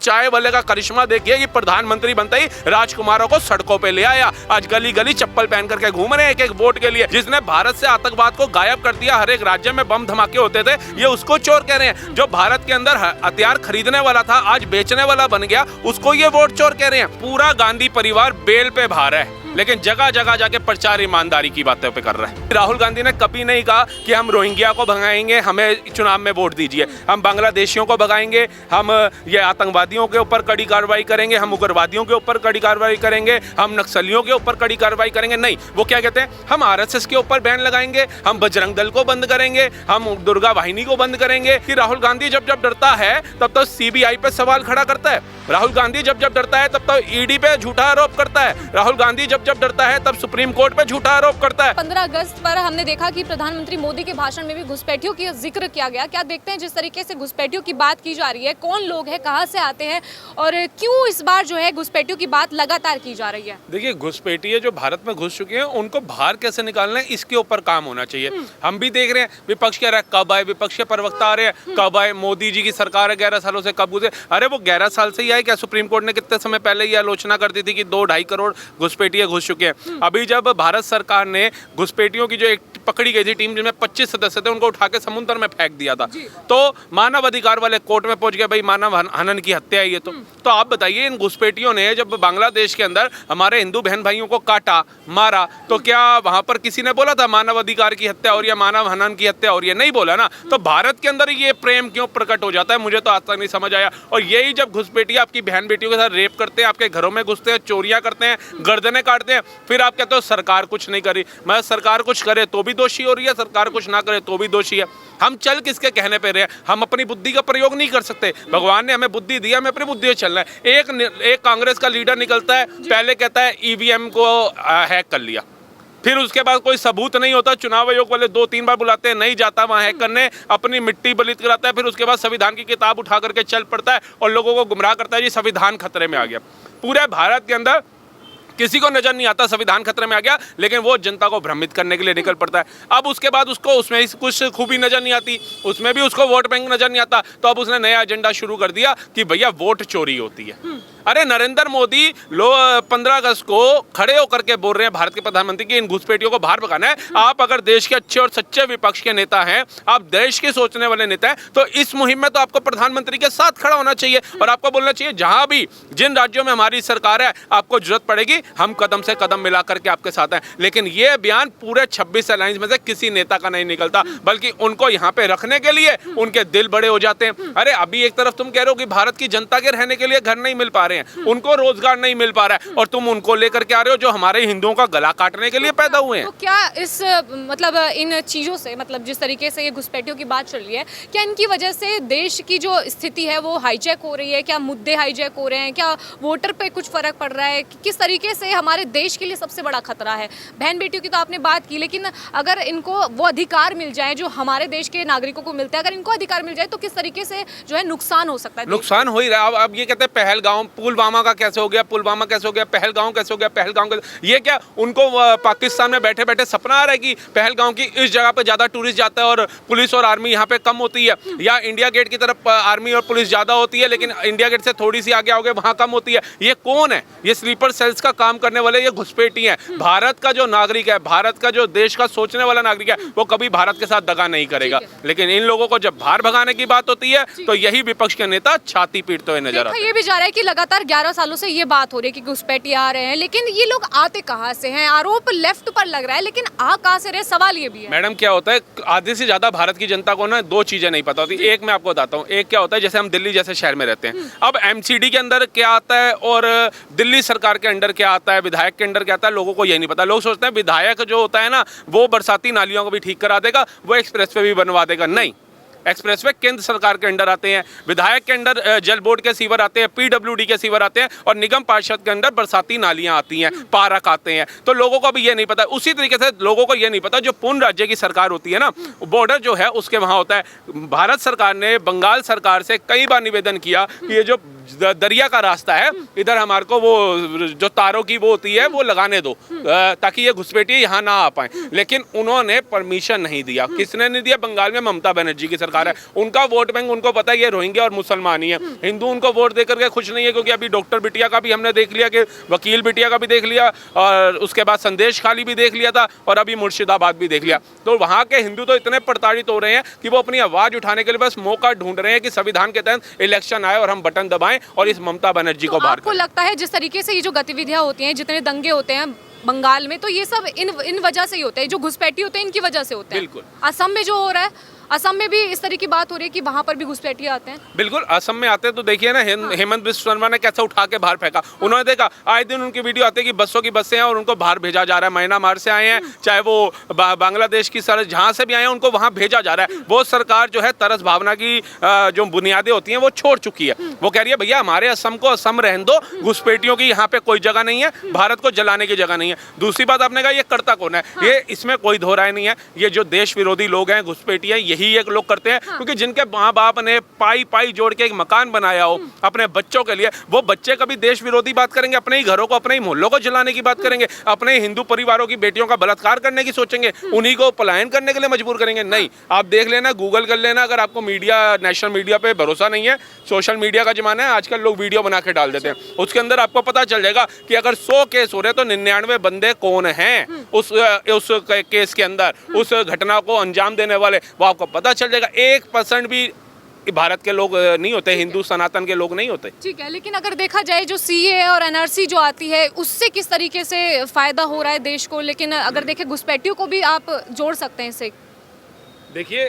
चाय वाले का करिश्मा देखिए कि प्रधानमंत्री बनते ही राजकुमारों को सड़कों पे ले आया। आज गली गली चप्पल पहन करके घूम रहे हैं एक वोट के लिए। जिसने भारत से आतंकवाद को गायब कर दिया, हर एक राज्य में बम धमाके होते थे, ये उसको चोर कह रहे हैं। जो भारत के अंदर हथियार खरीदने वाला था आज बेचने वाला बन गया, उसको ये वोट चोर कह रहे हैं। पूरा गांधी परिवार बेल पे भार है, लेकिन जगह जगह जाके प्रचार ईमानदारी की बातों पे कर रहा है। राहुल गांधी ने कभी नहीं कहा कि हम रोहिंग्या को भगाएंगे, हमें चुनाव में वोट दीजिए, हम बांग्लादेशियों को भगाएंगे, हम ये आतंकवादियों के ऊपर कड़ी कार्रवाई करेंगे, हम उग्रवादियों के ऊपर कड़ी कार्रवाई करेंगे, हम नक्सलियों के ऊपर कड़ी कार्रवाई करेंगे। नहीं, वो क्या कहते हैं, हम आरएसएस के ऊपर बैन लगाएंगे, हम बजरंग दल को बंद करेंगे, हम दुर्गा वाहिनी को बंद करेंगे। कि राहुल गांधी जब जब डरता है तब तो सीबीआई पे सवाल खड़ा करता है। राहुल गांधी जब जब डरता है तब तो ईडी पे झूठा आरोप करता है। राहुल गांधी जब जब डरता है तब सुप्रीम कोर्ट पे झूठा आरोप करता है। 15 अगस्त पर हमने देखा कि प्रधानमंत्री मोदी के भाषण में भी घुसपैठियों की जिक्र किया गया। क्या देखते हैं जिस तरीके से घुसपैठियों की बात की जा रही है, कौन लोग हैं, कहां से आते हैं और क्यों इस बार जो है घुसपैठियों की बात लगातार की जा रही है? देखिए, घुसपैठिए जो भारत में घुस चुके हैं उनको बाहर कैसे निकालना है, इसके ऊपर काम होना चाहिए। हम भी देख रहे हैं विपक्ष कह रहा है कब आए, विपक्ष के प्रवक्ता आ रहे हैं कब आए, मोदी जी की सरकार है 11 सालों से कब घुसे। अरे वो 11 साल से ही आए क्या? सुप्रीम कोर्ट ने कितने समय पहले ये आलोचना कर दी थी कि 2-2.5 करोड़ घुसपैठिए घुस चुके हैं। अभी जब भारत सरकार ने घुसपैठियों की जो एक पकड़ी गई थी टीम जिनमें 25 सदस्य थे, उनको उठा के समुद्र में फेंक दिया था, तो मानव अधिकार वाले कोर्ट में पहुंच गए, भाई मानव हनन की हत्या है ये। तो आप बताइए, इन घुसपैठियों ने जब बांग्लादेश के अंदर हमारे हिंदू बहन भाइयों को काटा, मारा, तो क्या वहां पर किसी ने बोला था मानव अधिकार की हत्या और या मानव हनन की हत्या और ये नहीं बोला ना? तो भारत के अंदर ये प्रेम क्यों प्रकट हो जाता है, मुझे तो आज तक नहीं समझ आया। और यही जब घुसपैठिए आपकी बहन बेटियों के साथ रेप करते हैं, आपके घरों में घुसते हैं, चोरियां करते हैं, गर्दनें काटते हैं, फिर आप कहते हो सरकार कुछ नहीं करी। मैं सरकार कुछ करे तो भी दोषी हो रही है, सरकार कुछ ना करे तो भी दोषी है। हम चल किसके कहने पे रहे? हम अपनी बुद्धि का प्रयोग नहीं कर सकते। भगवान ने हमें बुद्धि दी, हमें अपनी बुद्धि से चलना है। एक कांग्रेस का लीडर निकलता है, पहले कहता है ईवीएम को हैक कर लिया, फिर उसके बाद कोई सबूत नहीं होता, चुनाव आयोग वाले 2-3 बार बुलाते हैं, नहीं जाता वहां हैक करने, अपनी मिट्टी बलित कराता है, फिर उसके बाद संविधान की किताब उठा करके चल पड़ता है और लोगों को गुमराह करता है जी संविधान खतरे में आ गया। पूरे भारत के अंदर किसी को नजर नहीं आता संविधान खतरे में आ गया, लेकिन वो जनता को भ्रमित करने के लिए निकल पड़ता है। अब उसके बाद उसको उसमें कुछ खूबी नजर नहीं आती, उसमें भी उसको वोट बैंक नजर नहीं आता, तो अब उसने नया एजेंडा शुरू कर दिया कि भैया वोट चोरी होती है। अरे नरेंद्र मोदी 15 अगस्त को खड़े होकर के बोल रहे हैं भारत के प्रधानमंत्री की इन घुसपैठियों को बाहर भगाना है। आप अगर देश के अच्छे और सच्चे विपक्ष के नेता हैं, आप देश के सोचने वाले नेता हैं, तो इस मुहिम में तो आपको प्रधानमंत्री के साथ खड़ा होना चाहिए और आपको बोलना चाहिए जहां भी जिन राज्यों में हमारी सरकार है, आपको जरूरत पड़ेगी हम कदम से कदम मिला करके आपके साथ हैं। लेकिन ये बयान पूरे 26 अलायंस में से किसी नेता का नहीं निकलता, बल्कि उनको यहाँ पे रखने के लिए उनके दिल बड़े हो जाते हैं। अरे अभी एक तरफ तुम कह रहे हो कि भारत की जनता के रहने के लिए घर नहीं मिल पा रहे हैं, उनको रोजगार नहीं मिल पा रहा है, और तुम उनको लेकर के आ रहे हो जो हमारे हिंदुओं का गला काटने के लिए पैदा हुए हैं। तो क्या इस मतलब इन चीजों से, मतलब जिस तरीके से ये घुसपैठियों की बात चल रही है, क्या इनकी वजह से देश की जो स्थिति है वो हाईजैक हो रही है? क्या मुद्दे हाईजैक हो रहे हैं? क्या वोटर पे कुछ फर्क पड़ रहा है? किस तरीके से हमारे देश के लिए सबसे बड़ा खतरा है? बहन बेटियों की तो आपने बात की, लेकिन अगर इनको वो अधिकार मिल जाए जो हमारे देश के नागरिकों को मिलता है, अगर इनको अधिकार मिल जाए तो किस तरीके से जो है नुकसान हो सकता है? नुकसान हो ही रहा है। अब ये कहते हैं पहलगांव, पुलवामा का कैसे हो गया, पुलवामा कैसे हो गया, पहलगांव कैसे हो गया, पहलगांव कैसे, ये क्या उनको पाकिस्तान में बैठे बैठे सपना आ रहा है कि पहलगांव की इस जगह पे ज्यादा टूरिस्ट जाता है और पुलिस और आर्मी यहाँ पे कम होती है, या इंडिया गेट की तरफ आर्मी और पुलिस ज्यादा होती है लेकिन इंडिया गेट से थोड़ी सी आगे आओगे वहां कम होती है? ये कौन है? ये स्लीपर सेल्स का काम करने वाले ये घुसपैठी हैं। भारत का जो नागरिक है, भारत का जो देश का सोचने वाला नागरिक है, वो कभी भारत के साथ दगा नहीं करेगा। लेकिन इन लोगों को जब बाहर भगाने की बात होती है तो यही विपक्ष के नेता छाती पीटते हुए नजर आते हैं। ये भी जा रहा है कि लगातार 11 सालों से ये बात हो रही है कि घुसपैठिए आ रहे हैं, लेकिन ये लोग आते कहाँ से हैं? आरोप लेफ्ट पर लग रहा है, लेकिन आ कहाँ से रहे, सवाल ये भी है। मैडम क्या होता है, आधे से ज्यादा भारत की जनता को ना 2 चीजें नहीं पता होती। एक मैं आपको बताता हूँ, एक क्या होता है, जैसे हम दिल्ली जैसे शहर में रहते हैं, अब एमसीडी के अंदर क्या आता है और दिल्ली सरकार के अंडर क्या आता है, विधायक के अंडर क्या आता है, लोगों को ये नहीं पता। लोग सोचते हैं विधायक जो होता है ना वो बरसाती नालियों को भी ठीक करा देगा, वो एक्सप्रेसवे भी बनवा देगा। नहीं, एक्सप्रेसवे केंद्र सरकार के अंडर आते हैं, विधायक के अंडर जल बोर्ड के सीवर आते हैं, पीडब्ल्यूडी के सीवर आते हैं, और निगम पार्षद के अंदर बरसाती नालियां आती हैं, पार्क आते हैं। तो लोगों को भी ये नहीं पता। उसी तरीके से लोगों को ये नहीं पता जो पूर्ण राज्य की सरकार होती है ना, बॉर्डर जो है उसके वहां होता है। भारत सरकार ने बंगाल सरकार से कई बार निवेदन किया कि ये जो दरिया का रास्ता है, इधर हमारे को वो जो तारों की वो होती है वो लगाने दो, ताकि ये घुसपैठिए यहाँ ना आ पाए। लेकिन उन्होंने परमिशन नहीं दिया। किसने नहीं दिया? बंगाल में ममता बनर्जी की सरकार है। उनका वोट बैंक उनको पता है ये रोहिंग्या और मुसलमान ही है। हिंदू उनको वोट दे करके खुश नहीं है, क्योंकि अभी डॉक्टर बिटिया का भी हमने देख लिया, कि वकील बिटिया का भी देख लिया, और उसके बाद संदेश खाली भी देख लिया था, और अभी मुर्शिदाबाद भी देख लिया। तो वहाँ के हिंदू तो इतने प्रताड़ित हो रहे हैं कि वो अपनी आवाज उठाने के लिए बस मौका ढूंढ रहे हैं कि संविधान के तहत इलेक्शन आए और हम बटन दबाएं और इस ममता बनर्जी को बाहर आपको लगता है जिस तरीके से ये जो गतिविधियां होती हैं, जितने दंगे होते हैं बंगाल में, तो ये सब इन वजह से ही होते हैं, जो घुसपैठी होते हैं इनकी वजह से होते हैं? बिल्कुल। असम में जो हो रहा है, असम में भी इस तरह की बात हो रही है कि वहां पर भी घुसपैठिए आते हैं। बिल्कुल, असम में आते हैं तो देखिए ना, हेमंत बिस्व शर्मा ने कैसे उठा के बाहर फेंका। उन्होंने देखा, आए दिन उनकी वीडियो आती है कि बसों की बसें हैं और उनको बाहर भेजा जा रहा है। म्यांमार से आए हैं, चाहे वो बांग्लादेश की सर जहाँ से भी आए हैं, उनको वहाँ भेजा जा रहा है। वो सरकार जो है तरस भावना की जो बुनियादें होती हैं वो छोड़ चुकी है। वो कह रही है भैया हमारे असम को असम रहने दो, घुसपैठियों की यहाँ पे कोई जगह नहीं है, भारत को जलाने की जगह नहीं है। दूसरी बात आपने कहा ये करता कौन है, ये इसमें कोई दो राय नहीं है। ये जो देश विरोधी लोग हैं, घुसपैठिए, यही एक लोग करते हैं। क्योंकि जिनके माँ बाप ने पाई पाई जोड़ के एक मकान बनाया हो अपने बच्चों के लिए, वो बच्चे कभी देश विरोधी बात करेंगे? अपने ही घरों को, अपने ही मोहल्लों को जलाने की बात करेंगे? अपने हिंदू परिवारों की बेटियों का बलात्कार करने की सोचेंगे? उन्हीं को पलायन करने के लिए मजबूर करेंगे? नहीं। आप देख लेना, गूगल कर लेना, अगर आपको मीडिया, नेशनल मीडिया पे भरोसा नहीं है, सोशल मीडिया का जमाना है, आजकल लोग वीडियो बना के डाल देते हैं, उसके अंदर आपको पता चल जाएगा कि अगर 100 केस हो रहे तो 99 बंदे कौन हैं उस केस के अंदर, उस घटना को अंजाम देने वाले, वो आपको पता चल जाएगा। 1% भी भारत के लोग नहीं होते, हिंदू सनातन के लोग नहीं होते। ठीक है, लेकिन अगर देखा जाए जो सीए और एनआरसी जो आती है, उससे किस तरीके से फायदा हो रहा है देश को, लेकिन अगर देखें घुसपैठियों को भी आप जोड़ सकते हैं इससे। देखिए,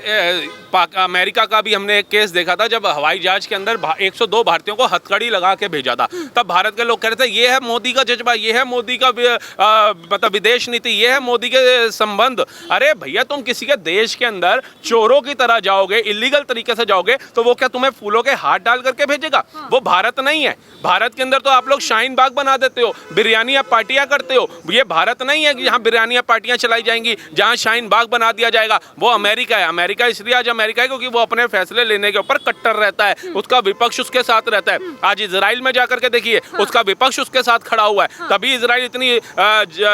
अमेरिका का भी हमने एक केस देखा था, जब हवाई जहाज के अंदर 102 भारतीयों को हथकड़ी लगा के भेजा था। तब भारत के लोग कह रहे थे ये है मोदी का जज्बा, ये है मोदी का मतलब विदेश नीति, ये है मोदी के संबंध। अरे भैया, तुम किसी के देश के अंदर चोरों की तरह जाओगे, इलीगल तरीके से जाओगे, तो वो क्या तुम्हें फूलों के हाथ डाल करके भेजेगा? वो भारत नहीं है। भारत के अंदर तो आप लोग शाहीन बाग बना देते हो, बिरयानी या पार्टियां करते हो। ये भारत नहीं है कि जहाँ बिरयानी या पार्टियां चलाई जाएंगी, जहाँ शाहीन बाग बना दिया जाएगा। वो अमेरिका है। अमेरिका इसलिए आज अमेरिका है क्योंकि वो अपने फैसले लेने के ऊपर कट्टर रहता है, उसका विपक्ष उसके साथ रहता है। आज इजराइल में जाकर के देखिए, उसका विपक्ष उसके साथ खड़ा हुआ है, तभी इजराइल इतनी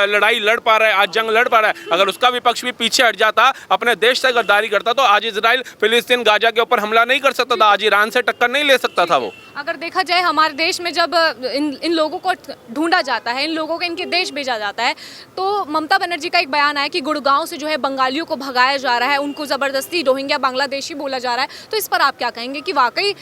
लड़ाई लड़ पा रहा है, आज जंग लड़ पा रहा है। अगर उसका विपक्ष भी पीछे हट जाता, अपने देश से गद्दारी करता, तो आज इजराइल फिलिस्तीन गाजा के ऊपर हमला नहीं कर सकता था, आज ईरान से टक्कर नहीं ले सकता था वो। अगर देखा जाए हमारे देश में जब इन लोगों को ढूंढा जाता है, इन लोगों को इनके देश भेजा जाता है, तो ममता बनर्जी का एक बयान आया कि गुड़गांव से जो है बंगालियों को भगाया जा रहा है, उनको ज़बरदस्ती रोहिंग्या बांग्लादेशी बोला जा रहा है। तो इस पर आप क्या कहेंगे कि वाकई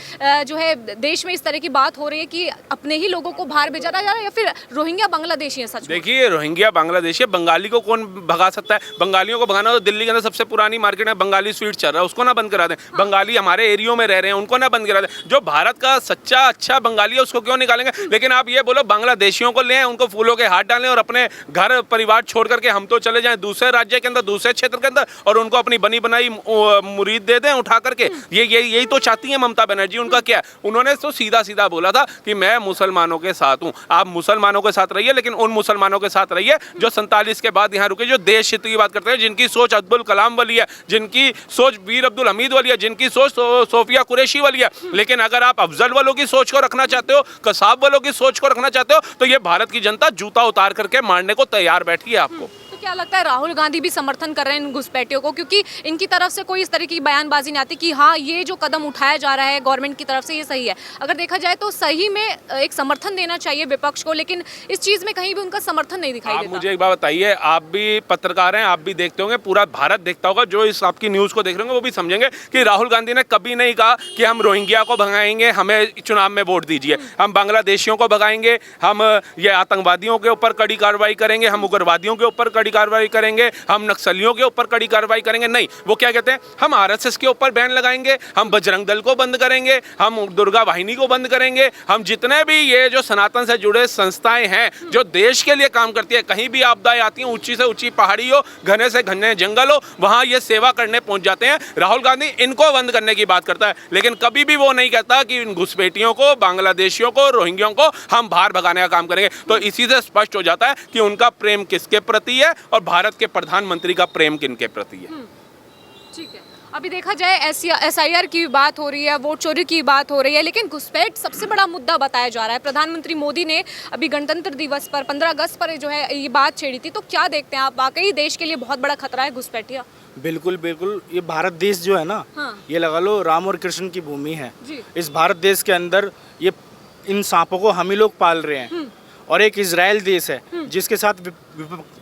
जो है देश में इस तरह की बात हो रही है कि अपने ही लोगों को बाहर भेजा जा रहा है, या फिर रोहिंग्या बांग्लादेशी है? सच देखिए, रोहिंग्या बांग्लादेशी, बंगाली को कौन भगा सकता है? बंगालियों को भगाना तो दिल्ली के अंदर सबसे पुरानी मार्केट में बंगाली स्वीट चल रहा है, उसको ना बंद करा दें। बंगाली हमारे एरियो में रह रहे हैं, उनको ना बंद करा दें। जो भारत का सच्चा अच्छा बंगाली है उसको क्यों निकालेंगे? लेकिन आप ये बोलो बांग्लादेशियों को ले आए, उनको फूलों के हाथ डालें और अपने घर परिवार छोड़ करके हम तो चले जाएं दूसरे राज्य के अंदर, दूसरे क्षेत्र के अंदर, और उनको अपनी बनी बनाई मुरीद दे दें उठा करके। यही तो चाहती है ममता बनर्जी। उनका क्या है? उन्होंने तो सीधा सीधा बोला था कि मैं मुसलमानों के साथ हूं। आप मुसलमानों के साथ रहिए, लेकिन उन मुसलमानों के साथ रहिए जो 47 के बाद यहाँ रुके, जो देश हित की बात करते हैं, जिनकी सोच अब्दुल कलाम वाली है, जिनकी सोच वीर अब्दुल हमीद वाली है, जिनकी सोच सोफिया कुरैशी वाली है। लेकिन अगर आप अफजल वालों की सोच को रखना चाहते हो, कसाब वालों की सोच को रखना चाहते हो, तो ये भारत की जनता जूता उतार करके मारने को तैयार बैठी है आपको। क्या लगता है राहुल गांधी भी समर्थन कर रहे हैं इन घुसपैठियों को, क्योंकि इनकी तरफ से कोई इस तरह की बयानबाजी नहीं आती कि हाँ ये जो कदम उठाया जा रहा है गवर्नमेंट की तरफ से ये सही है? अगर देखा जाए तो सही में एक समर्थन देना चाहिए विपक्ष को, लेकिन इस चीज़ में कहीं भी उनका समर्थन नहीं दिखाई देता। मुझे एक बात बताइए, आप भी पत्रकार हैं, आप भी देखते होंगे, पूरा भारत देखता होगा, जो इस आपकी न्यूज़ को देख रहे होंगे वो भी समझेंगे कि राहुल गांधी ने कभी नहीं कहा कि हम रोहिंग्या को भगाएंगे, हमें चुनाव में वोट दीजिए, हम बांग्लादेशियों को भगाएंगे, हम ये आतंकवादियों के ऊपर कड़ी कार्रवाई करेंगे, हम उग्रवादियों के ऊपर कड़ी कार्रवाई करेंगे, हम नक्सलियों के ऊपर कड़ी कार्रवाई करेंगे। नहीं, वो क्या कहते हैं, हम आरएसएस के ऊपर बैन लगाएंगे, हम बजरंग दल को बंद करेंगे, हम दुर्गा वाहिनी को बंद करेंगे, हम जितने भी ये जो सनातन से जुड़े संस्थाएं हैं जो देश के लिए काम करती है, कहीं भी आपदाएं आती हैं, ऊंची से ऊंची पहाड़ी हो, घने से घने जंगल हो, वहां ये सेवा करने पहुंच जाते हैं। राहुल गांधी इनको बंद करने की बात करता है, लेकिन कभी भी वो नहीं कहता कि इन घुसपैठियों को, बांग्लादेशियों को, रोहिंग्यों को हम बाहर भगाने का काम करेंगे। तो इसी से स्पष्ट हो जाता है कि उनका प्रेम किसके प्रति है और भारत के प्रधानमंत्री का प्रेम किनके प्रति है। ठीक है। अभी देखा जाए SIR की बात हो रही है, वोट चोरी की बात हो रही है, लेकिन घुसपैठ सबसे बड़ा मुद्दा बताया जा रहा है। प्रधानमंत्री मोदी ने अभी गणतंत्र दिवस पर 15 अगस्त पर जो है ये बात छेड़ी थी, तो क्या देखते हैं आप, वाकई देश के लिए बहुत बड़ा खतरा है घुसपैठिया? बिल्कुल बिल्कुल, ये भारत देश जो है ना, हाँ। ये लगा लो राम और कृष्ण की भूमि है। जी। इस भारत देश के अंदर ये इन सांपों को हम ही लोग पाल रहे हैं। और एक इजराइल देश है जिसके साथ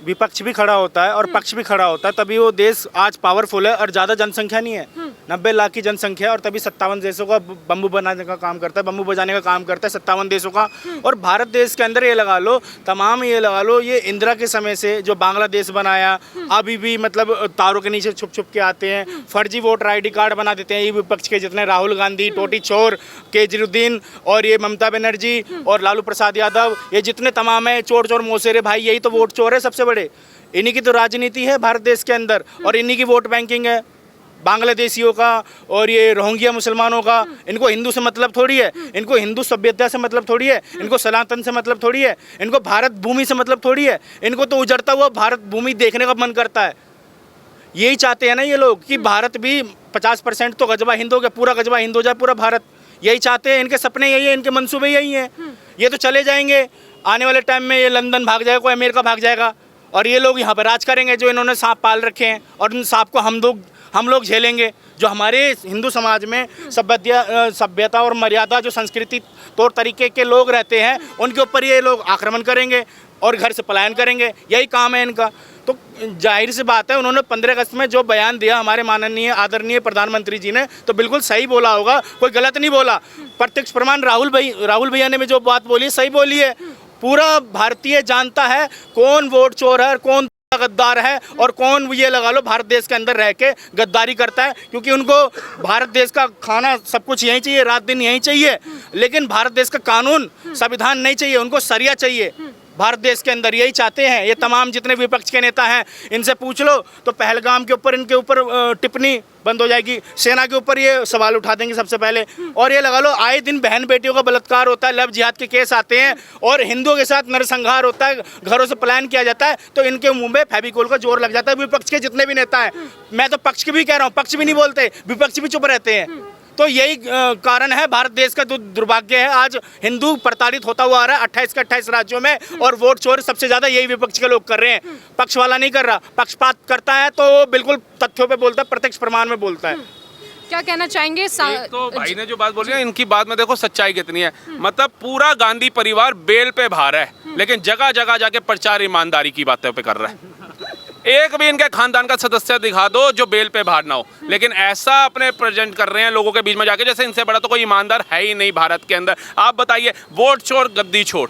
विपक्ष भी खड़ा होता है और पक्ष भी खड़ा होता है, तभी वो देश आज पावरफुल है और ज़्यादा जनसंख्या नहीं है। 90 लाख की जनसंख्या है और तभी 57 देशों का बम्बू बनाने का काम करता है, बम्बू बजाने का काम करता है 57 देशों का। और भारत देश के अंदर ये लगा लो, तमाम ये लगा लो, ये इंदिरा के समय से जो बांग्लादेश बनाया, अभी भी मतलब तारों के नीचे छुप छुप के आते हैं, फर्जी वोटर ID कार्ड बना देते हैं ये विपक्ष के जितने, राहुल गांधी, टोटी चोर, केजरीवाल और ये ममता बनर्जी और लालू प्रसाद यादव, ये जितने तमाम है चोर चोर मोसेरे भाई, यही तो वोट चोर है सबसे बड़े। इन्हीं की तो राजनीति है भारत देश के अंदर और इन्हीं की वोट बैंकिंग है, बांग्लादेशियों का और ये रोहिंग्या मुसलमानों का। इनको हिंदू से मतलब थोड़ी है, इनको हिंदू सभ्यता से मतलब थोड़ी है, इनको सनातन से मतलब थोड़ी है, इनको भारत भूमि से मतलब थोड़ी है। इनको तो उजड़ता हुआ भारत भूमि देखने का मन करता है। यही चाहते हैं ना ये लोग कि भारत भी 50% तो गजबा हिंद हो गया, पूरा गजबा हिंद हो जाए पूरा भारत। यही चाहते हैं, इनके सपने यही है, इनके मंसूबे यही हैं। ये तो चले जाएंगे, आने वाले टाइम में ये लंदन भाग जाएगा, कोई अमेरिका भाग जाएगा और ये लोग यहाँ पर राज करेंगे जो इन्होंने सांप पाल रखे हैं। और उन सांप को हम लोग झेलेंगे। जो हमारे हिंदू समाज में सभ्यता और मर्यादा, जो संस्कृति तौर तरीके के लोग रहते हैं, उनके ऊपर ये लोग आक्रमण करेंगे और घर से पलायन करेंगे। यही काम है इनका। तो जाहिर सी बात है, उन्होंने 15 अगस्त में जो बयान दिया हमारे माननीय आदरणीय प्रधानमंत्री जी ने, तो बिल्कुल सही बोला होगा, कोई गलत नहीं बोला। प्रत्यक्ष प्रमाण राहुल भैया ने भी जो बात बोली सही बोली है। पूरा भारतीय जानता है कौन वोट चोर है, कौन गद्दार है और कौन ये लगा लो भारत देश के अंदर रह के गद्दारी करता है। क्योंकि उनको भारत देश का खाना सब कुछ यही चाहिए, रात दिन यही चाहिए, लेकिन भारत देश का कानून संविधान नहीं चाहिए, उनको सरिया चाहिए। भारत देश के अंदर यही चाहते हैं ये तमाम जितने विपक्ष के नेता हैं। इनसे पूछ लो तो पहलगाम के ऊपर इनके ऊपर टिप्पणी बंद हो जाएगी, सेना के ऊपर ये सवाल उठा देंगे सबसे पहले। और ये लगा लो आए दिन बहन बेटियों का बलात्कार होता है, लव जिहाद के केस आते हैं और हिंदुओं के साथ नरसंहार होता है, घरों से पलायन किया जाता है, तो इनके मुंह में फेविकोल का जोर लग जाता है। विपक्ष के जितने भी नेता हैं, मैं तो पक्ष के भी कह रहा हूँ, पक्ष भी नहीं बोलते, विपक्ष भी चुप रहते हैं। तो यही कारण है, भारत देश का दुर्भाग्य है, आज हिंदू प्रताड़ित होता हुआ आ रहा है 28 के 28 राज्यों में। और वोट चोर सबसे ज्यादा यही विपक्ष के लोग कर रहे हैं। पक्ष वाला नहीं कर रहा, पक्षपात करता है तो बिल्कुल तथ्यों पे बोलता है, प्रत्यक्ष प्रमाण में बोलता है। क्या कहना चाहेंगे? एक तो भाई ने जो बात बोली है, इनकी बात में देखो सच्चाई कितनी है। मतलब पूरा गांधी परिवार बेल पे भार है, लेकिन जगह जगह जाके प्रचार ईमानदारी की बातों पे कर रहा है। एक भी इनके खानदान का सदस्य दिखा दो जो बेल पे बाहर ना हो, लेकिन ऐसा अपने प्रेजेंट कर रहे हैं लोगों के बीच में जाके जैसे इनसे बड़ा तो कोई ईमानदार है ही नहीं भारत के अंदर। आप बताइए, वोट छोड़ गद्दी छोड़,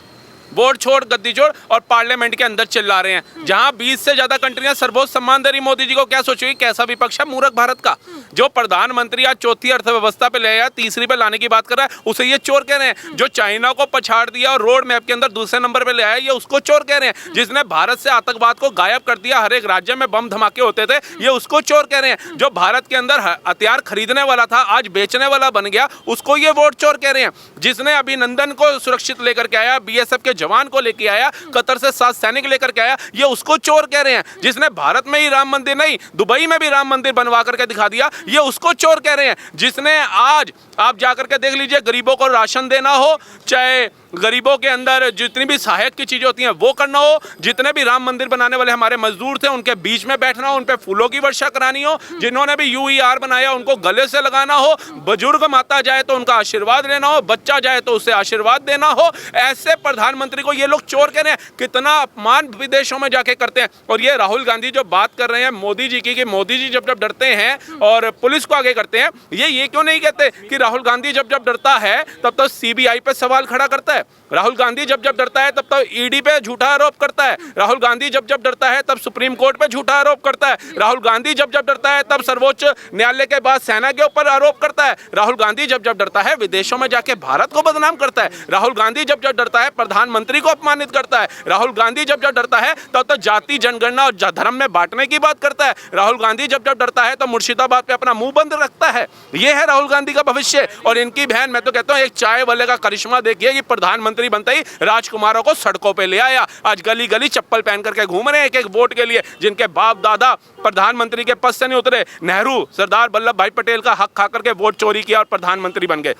वोट छोड़ गद्दी छोड़, और पार्लियामेंट के अंदर चिल्ला रहे हैं जहां 20 से ज्यादा कंट्रियां सर्वोच्च सम्मान दे रही मोदी जी को। क्या सोचोगे कैसा विपक्ष है मूर्ख भारत का? जो प्रधानमंत्री आज चौथी अर्थव्यवस्था पे ले आया, तीसरी पे लाने की बात कर रहा है, उसे ये चोर कह रहे हैं। जो चाइना को पछाड़ दिया और रोड मैप के अंदर दूसरे नंबर पे ले आया, ये उसको चोर कह रहे हैं। जिसने भारत से आतंकवाद को गायब कर दिया, हर एक राज्य में बम धमाके होते थे, ये उसको चोर कह रहे हैं। जो भारत के अंदर हथियार खरीदने वाला था, आज बेचने वाला बन गया, उसको ये वोट चोर कह रहे हैं। जिसने अभिनंदन को सुरक्षित लेकर के आया, BSF के जवान को लेके आया, कतर से 7 सैनिक लेकर के आया, ये उसको चोर कह रहे हैं। जिसने भारत में ही राम मंदिर नहीं, दुबई में भी राम मंदिर बनवा करके दिखा दिया, ये उसको चोर कह रहे हैं। जिसने आज आप जाकर के देख लीजिए, गरीबों को राशन देना हो, चाहे गरीबों के अंदर जितनी भी सहायक की चीजें होती हैं वो करना हो, जितने भी राम मंदिर बनाने वाले हमारे मजदूर थे उनके बीच में बैठना हो, उन पे फूलों की वर्षा करानी हो, जिन्होंने भी UER बनाया उनको गले से लगाना हो, बुजुर्ग माता जाए तो उनका आशीर्वाद लेना हो, बच्चा जाए तो उसे आशीर्वाद देना हो, ऐसे प्रधानमंत्री को ये लोग चोर कह रहे हैं। कितना अपमान विदेशों में जाके करते हैं। और ये राहुल गांधी जो बात कर रहे हैं मोदी जी की, कि मोदी जी जब जब डरते हैं और पुलिस को आगे करते हैं, ये क्यों नहीं कहते कि राहुल गांधी जब जब डरता है तब तो CBI पे सवाल खड़ा करता है, राहुल गांधी जब जब डरता है तब तो ED पे झूठा आरोप करता है, राहुल गांधी जब जब डरता है तब सुप्रीम कोर्ट पे झूठा आरोप करता है, राहुल गांधी जब जब डरता है तब सर्वोच्च न्यायालय के बाद सेना के ऊपर आरोप करता है, राहुल गांधी जब जब डरता है विदेशों में जाके भारत को बदनाम करता है, राहुल गांधी जब जब डरता है प्रधानमंत्री प्रधानमंत्री को अपमानित करता है। राहुल गांधी जब जब डरता है तब तो जाति जनगणना और धर्म में बांटने की बात करता है। राहुल गांधी जब जब डरता है तो मुर्शिदाबाद पे अपना मुंह बंद रखता है। ये है राहुल गांधी का भविष्य। और इनकी बहन, मैं तो कहता हूँ एक चाय वाले का करिश्मा देखिए कि प्रधानमंत्री बनते ही राजकुमारों को सड़कों पे ले आया। आज गली गली चप्पल पहन करके घूम रहे हैं एक एक वोट के लिए, जिनके बाप दादा प्रधानमंत्री के पद से नहीं उतरे। नेहरू, सरदार वल्लभ भाई पटेल का हक खा करके वोट चोरी किया और प्रधानमंत्री बन गए।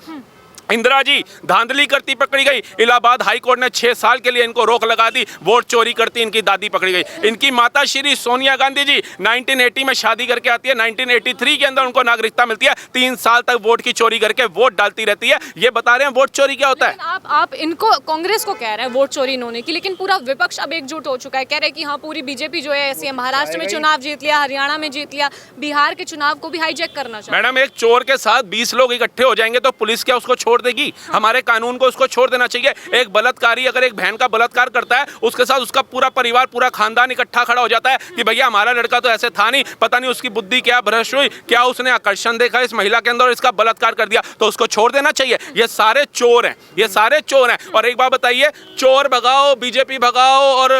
इंदिरा जी धांधली करती पकड़ी गई। इलाहाबाद हाई कोर्ट ने 6 साल के लिए इनको रोक लगा दी। वोट चोरी करती इनकी दादी पकड़ी गई। इनकी माता श्री सोनिया गांधी जी 1980 में शादी करके आती है, 1983 के अंदर उनको नागरिकता मिलती है। 3 साल तक वोट की चोरी करके वोट डालती रहती है। ये बता रहे हैं वोट चोरी क्या होता है। आप इनको, कांग्रेस को कह रहे हैं वोट चोरी इन्होंने की, लेकिन पूरा विपक्ष अब एकजुट हो चुका है। कह रहे हैं कि हाँ, पूरी बीजेपी जो है ऐसी है, महाराष्ट्र में चुनाव जीत लिया, हरियाणा में जीत लिया, बिहार के चुनाव को भी हाईजैक करना चाहिए। मैडम, एक चोर के साथ 20 लोग इकट्ठे हो जाएंगे तो पुलिस क्या उसको छोड़ देगी? हमारे कानून को उसको छोड़ देना चाहिए। एक बलात्कारी अगर एक बहन का बलात्कार करता है, उसके साथ उसका पूरा परिवार, पूरा खानदान इकट्ठा खड़ा हो जाता है कि भैया हमारा लड़का तो ऐसे था नहीं, पता नहीं उसकी बुद्धि क्या भ्रष्ट हुई, क्या उसने आकर्षण देखा इस महिला के अंदर और इसका बलात्कार कर दिया, तो उसको छोड़ देना चाहिए। ये सारे चोर हैं, ये सारे चोर हैं। और एक बात बताइए, चोर भगाओ, बीजेपी भगाओ और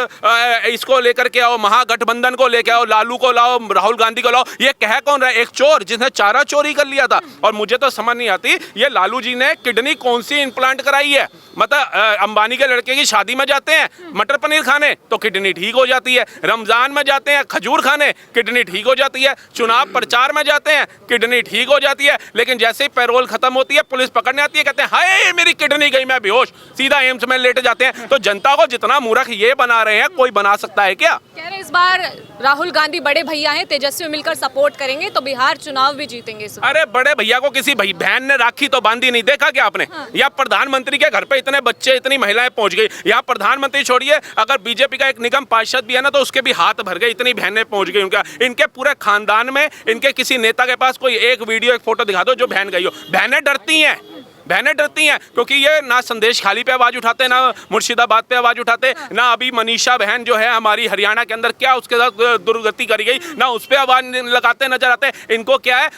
इसको लेकर के आओ, महागठबंधन को लेकर आओ, लालू को लाओ, राहुल गांधी को लाओ, ये कह कौन रहा है? एक चोर जिसने चारा चोरी कर लिया था। और मुझे तो समझ नहीं आती, ये लालू जी ने किडनी कौन सी इम्प्लांट कराई है? मतलब अंबानी के लड़के की शादी में जाते हैं मटर पनीर खाने तो किडनी ठीक हो जाती है, रमजान में जाते हैं खजूर खाने किडनी ठीक हो जाती है, चुनाव प्रचार में जाते हैं किडनी ठीक हो जाती है, लेकिन जैसे ही पैरोल खत्म होती है पुलिस पकड़ने आती है, कहते हैं हाय मेरी किडनी गई, मैं बेहोश, सीधा एम्स में लेटे जाते हैं। तो जनता को जितना मूर्ख ये बना रहे हैं, कोई बना सकता है क्या? कह रहे इस बार राहुल गांधी बड़े भैया हैं, तेजस्वी मिलकर सपोर्ट करेंगे तो बिहार चुनाव भी जीतेंगे इस बार। अरे बड़े भैया को किसी बहन ने राखी तो बांधी नहीं, देखा क्या आपने? या प्रधानमंत्री के घर पे इतने बच्चे, इतनी महिलाएं पहुंच गई। यहाँ प्रधानमंत्री छोड़िए, अगर बीजेपी का एक निगम पार्षद भी है ना तो उसके भी हाथ भर गए, इतनी बहनें पहुंच गई उनका। इनके पूरे खानदान में, इनके किसी नेता के पास कोई एक वीडियो, एक फोटो दिखा दो जो बहन गई हो। बहनें डरती हैं, बहनें डरती हैं, क्योंकि ये ना संदेश खाली पे आवाज उठाते, ना मुर्शिदाबाद पे आवाज उठाते, ना अभी मनीषा बहन जो है हमारी हरियाणा के अंदर क्या उसके साथ दुर्गति करी गई, ना उस पर आवाज लगाते नजर आते। इनको क्या है,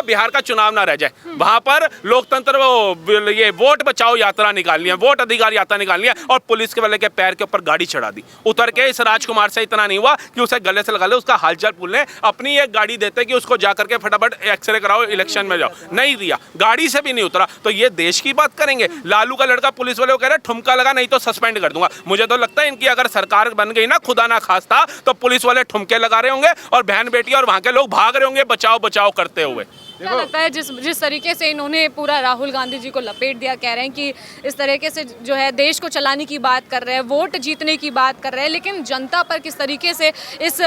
बिहार का चुनाव ना रह जाए, वहां पर लोकतंत्र ये वोट बचाओ यात्रा निकालनी है, वोट अधिकार यात्रा निकालनी है, और पुलिस के वाले के पैर के ऊपर गाड़ी चढ़ा दी। उतर के इस राजकुमार से इतना नहीं हुआ कि उसे गले से लगा ले, उसका हालचाल पूछ ले, अपनी एक गाड़ी देते कि उसको जाकर के फटाफट एक्सरे कराओ, इलेक्शन में जाओ, नहीं दिया, गाड़ी से भी नहीं उतरा। तो ये देश की बात करेंगे? लालू का लड़का पुलिस वाले को कह रहा है ठुमका लगा नहीं तो सस्पेंड कर दूंगा। मुझे तो लगता है इनकी अगर सरकार बन गई ना, खुदा ना खास्ता, तो पुलिस वाले ठुमके लगा रहे होंगे और बहन बेटी और वहां के लोग भाग रहे होंगे बचाओ बचाओ करते हुए। क्या लगता है जिस तरीके से इन्होंने पूरा राहुल गांधी जी को लपेट दिया, कह रहे हैं कि इस तरीके से जो है देश को चलाने की बात कर रहे हैं, वोट जीतने की बात कर रहे हैं, लेकिन जनता पर किस तरीके से इस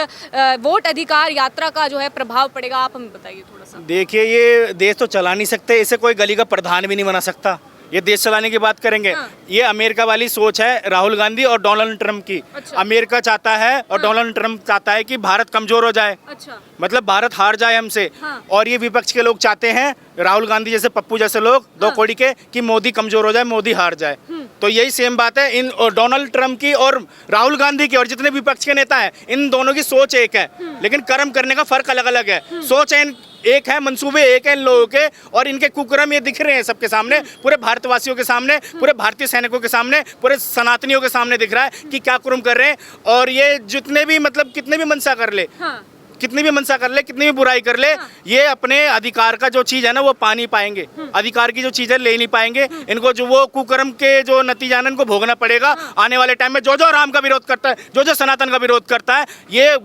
वोट अधिकार यात्रा का जो है प्रभाव पड़ेगा, आप हमें बताइए थोड़ा सा। देखिए, ये देश तो चला नहीं सकते, इसे कोई गली का प्रधान भी नहीं बना सकता। ये देश चलाने की बात करेंगे। हाँ। ये अमेरिका वाली सोच है राहुल गांधी और डोनाल्ड ट्रंप की। अच्छा। अमेरिका चाहता है और डोनाल्ड ट्रंप चाहता है कि भारत कमजोर हो जाए, अच्छा, मतलब भारत हार जाए हमसे। हाँ। और ये विपक्ष के लोग चाहते हैं, राहुल गांधी जैसे, पप्पू जैसे लोग, दो हाँ। कौड़ी के, कि मोदी कमजोर हो जाए, मोदी हार जाए। तो यही सेम बात है इन डोनाल्ड ट्रंप की और राहुल गांधी की, और जितने विपक्ष के नेता हैं, इन दोनों की सोच एक है, लेकिन कर्म करने का फर्क अलग अलग है। सोच है एक है, मंसूबे एक है इन लोगों के, और इनके कुकर्म ये दिख रहे हैं सबके सामने, पूरे भारतवासियों के सामने, पूरे भारतीय सैनिकों के सामने, पूरे सनातनियों के सामने दिख रहा है कि क्या कुर्म कर रहे हैं। और ये जितने भी, मतलब कितने भी मनसा कर ले, हाँ। कितनी भी मनसा कर ले, कितनी भी बुराई कर ले, ये अपने अधिकार का जो चीज है ना वो पा नहीं पाएंगे, अधिकार की जो चीज है ले नहीं पाएंगे। इनको जो वो कुकर्म के जो नतीजा है इनको भोगना पड़ेगा आने वाले टाइम में। जो जो राम का विरोध करता है, जो जो सनातन का विरोध करता है, ये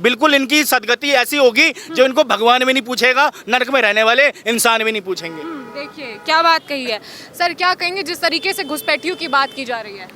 बिल्कुल इनकी सदगति ऐसी होगी जो इनको भगवान भी नहीं पूछेगा, नरक में रहने वाले इंसान भी नहीं पूछेंगे। देखिए क्या बात कही है सर, क्या कहेंगे जिस तरीके से घुसपैठियों की बात की जा रही है?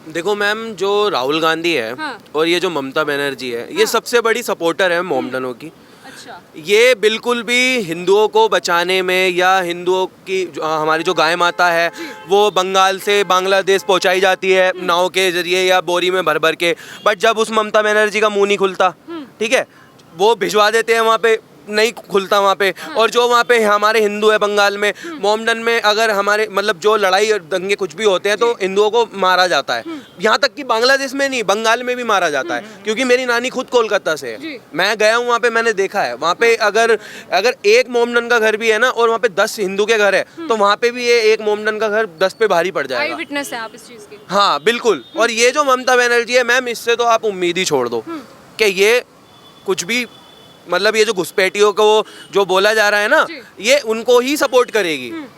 देखो मैम, जो राहुल गांधी है हाँ। और ये जो ममता बनर्जी है, ये सबसे बड़ी सपोर्टर है मोमडनों की। अच्छा, ये बिल्कुल भी हिंदुओं को बचाने में, या हिंदुओं की हमारी जो गाय माता है वो बंगाल से बांग्लादेश पहुंचाई जाती है नाव के जरिए या बोरी में भर भर के, बट जब उस ममता बनर्जी का मुंह नहीं खुलता, ठीक है, वो भिजवा देते हैं वहाँ पे नहीं खुलता वहाँ पे। और जो वहाँ पे हमारे हिंदू है बंगाल में, मोमडन में अगर हमारे मतलब जो लड़ाई और दंगे कुछ भी होते हैं तो हिंदुओं को मारा जाता है। यहाँ तक कि बांग्लादेश में नहीं, बंगाल में भी मारा जाता है, क्योंकि मेरी नानी खुद कोलकाता से है, मैं गया हूँ वहाँ पे, मैंने देखा है वहाँ पे अगर एक मोमडन का घर भी है ना और वहाँ पे 10 हिंदू के घर है तो वहाँ पे भी ये एक मोमडन का घर 10 पे भारी पड़ आई जाएगा। विटनेस है आप इस चीज़ की। हाँ बिल्कुल। और ये जो ममता बनर्जी है मैम, इससे तो आप उम्मीद ही छोड़ दो कि ये कुछ भी मतलब ये जो घुसपैठियों को जो बोला जा रहा है ना, ये उनको ही सपोर्ट करेगी।